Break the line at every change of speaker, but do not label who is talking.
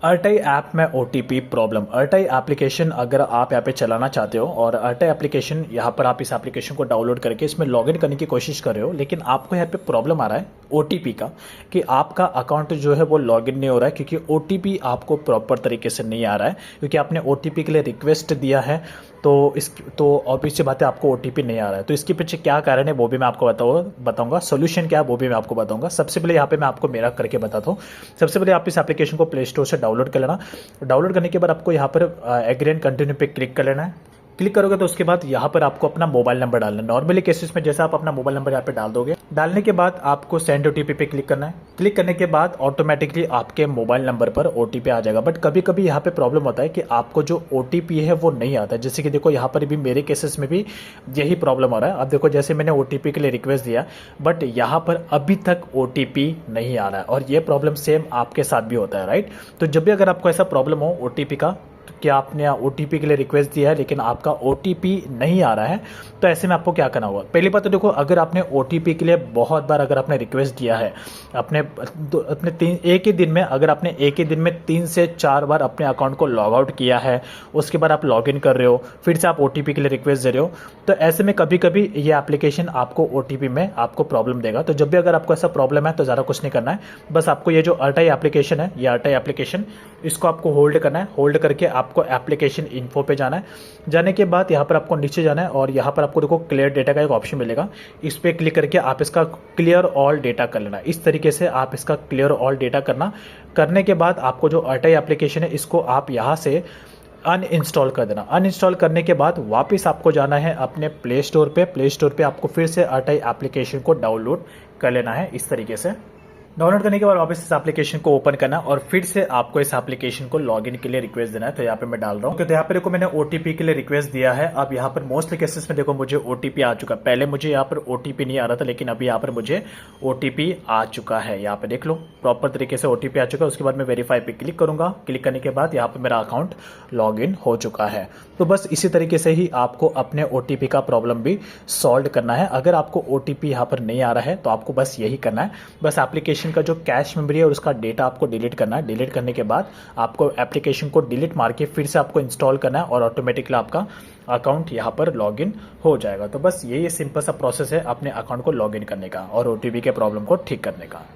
अर्टाई app में OTP problem. अर्टाई application अगर आप यहाँ पे चलाना चाहते हो और अर्टाई एप्लीकेशन यहाँ पर आप इस एप्लीकेशन को डाउनलोड करके इसमें लॉगिन करने की कोशिश कर रहे हो, लेकिन आपको यहाँ पे प्रॉब्लम आ रहा है ओटीपी का कि आपका अकाउंट जो है वो लॉगिन नहीं हो रहा है, क्योंकि ओटीपी आपको प्रॉपर तरीके से नहीं आ रहा है, क्योंकि आपने ओटीपी के लिए रिक्वेस्ट दिया है। तो ऑब्वियस सी बात है, आपको ओटीपी नहीं आ रहा है। तो इसके पीछे क्या कारण है वो भी मैं आपको बताऊंगा। सोल्यूशन क्या है वो भी मैं आपको बताऊंगा। सबसे पहले यहाँ पे मैं आपको मेरा करके बताता हूँ। सबसे पहले आप इस एप्लीकेशन को प्ले स्टोर से डाउनलोड कर लेना। डाउनलोड करने के बाद आपको यहाँ पर एग्री एंड कंटिन्यू पे क्लिक कर लेना है। क्लिक करोगे तो उसके बाद यहाँ पर आपको अपना मोबाइल नंबर डालना है। नॉर्मली केसेस में जैसे आप अपना मोबाइल नंबर यहाँ पे डाल दोगे, डालने के बाद आपको सेंड ओटीपी पे क्लिक करना है। क्लिक करने के बाद ऑटोमेटिकली आपके मोबाइल नंबर पर ओटीपी आ जाएगा। बट कभी कभी यहाँ पे प्रॉब्लम होता है कि आपको जो ओटीपी है वो नहीं आता। जैसे कि देखो यहाँ पर भी मेरे केसेस में भी यही प्रॉब्लम हो रहा है। अब देखो जैसे मैंने ओटीपी के लिए रिक्वेस्ट दिया, बट यहाँ पर अभी तक ओटीपी नहीं आ रहा है, और ये प्रॉब्लम सेम आपके साथ भी होता है, राइट। तो जब भी अगर आपको ऐसा प्रॉब्लम हो ओटीपी का, कि आपने ओटीपी के लिए रिक्वेस्ट दिया है लेकिन आपका ओटीपी नहीं आ रहा है, तो ऐसे में आपको क्या करना होगा। पहली बात तो देखो, अगर आपने ओटीपी के लिए बहुत बार अगर आपने रिक्वेस्ट दिया है, एक ही दिन में, अगर आपने एक ही दिन में 3 से 4 बार अपने अकाउंट को लॉग आउट किया है, उसके बाद आप लॉग इन कर रहे हो, फिर से आप ओटीपी के लिए रिक्वेस्ट दे रहे हो, तो ऐसे में कभी कभी ये एप्लीकेशन आपको ओटीपी में आपको प्रॉब्लम देगा। तो जब भी अगर आपको ऐसा प्रॉब्लम है तो ज़्यादा कुछ नहीं करना है, बस आपको ये जो अर्टाई एप्लीकेशन है, ये अर्टाई एप्लीकेशन, इसको आपको होल्ड करना है। होल्ड करके आपको एप्लीकेशन इन्फो पे जाना है। जाने के बाद यहाँ पर आपको नीचे जाना है और यहाँ पर आपको देखो क्लियर डेटा का एक ऑप्शन मिलेगा। इस पर क्लिक करके आप इसका क्लियर ऑल डेटा कर लेना। इस तरीके से आप इसका क्लियर ऑल डेटा करने के बाद आपको जो अर्टाई एप्लीकेशन है इसको आप यहाँ से अनइंस्टॉल कर देना। अनइंस्टॉल करने के बाद वापस आपको जाना है अपने प्ले स्टोर पे। प्ले स्टोर पे आपको फिर से अर्टाई एप्लीकेशन को डाउनलोड कर लेना है। इस तरीके से डाउनलोड करने के बाद वापस इस एप्लीकेशन को ओपन करना और फिर से आपको इस एप्लीकेशन को लॉगिन के लिए रिक्वेस्ट देना है। तो यहाँ पे मैं डाल रहा हूँ, तो यहाँ पे देखो मैंने ओटीपी के लिए रिक्वेस्ट दिया है। अब यहाँ पर मोस्टली केसेस में देखो मुझे ओटीपी आ चुका है। पहले मुझे यहाँ पर ओटीपी नहीं आ रहा था, लेकिन अभी यहाँ पर मुझे ओटीपी आ चुका है। यहाँ पे देख लो प्रॉपर तरीके से ओटीपी आ चुका है। उसके बाद मैं वेरीफाई पे क्लिक करूंगा। क्लिक करने के बाद यहाँ पर मेरा अकाउंट लॉग इन हो चुका है। तो बस इसी तरीके से ही आपको अपने ओटीपी का प्रॉब्लम भी सॉल्व करना है। अगर आपको ओटीपी यहाँ पर नहीं आ रहा है तो आपको बस यही करना है, बस एप्लीकेशन का जो कैश मेमोरी है और उसका डेटा आपको डिलीट करना है। डिलीट करने के बाद आपको एप्लीकेशन को डिलीट मार के फिर से आपको इंस्टॉल करना है और ऑटोमेटिकली आपका अकाउंट यहाँ पर लॉगिन हो जाएगा। तो बस यही सिंपल सा प्रोसेस है अपने अकाउंट को लॉगिन करने का और ओटीपी के प्रॉब्लम को ठीक करने का।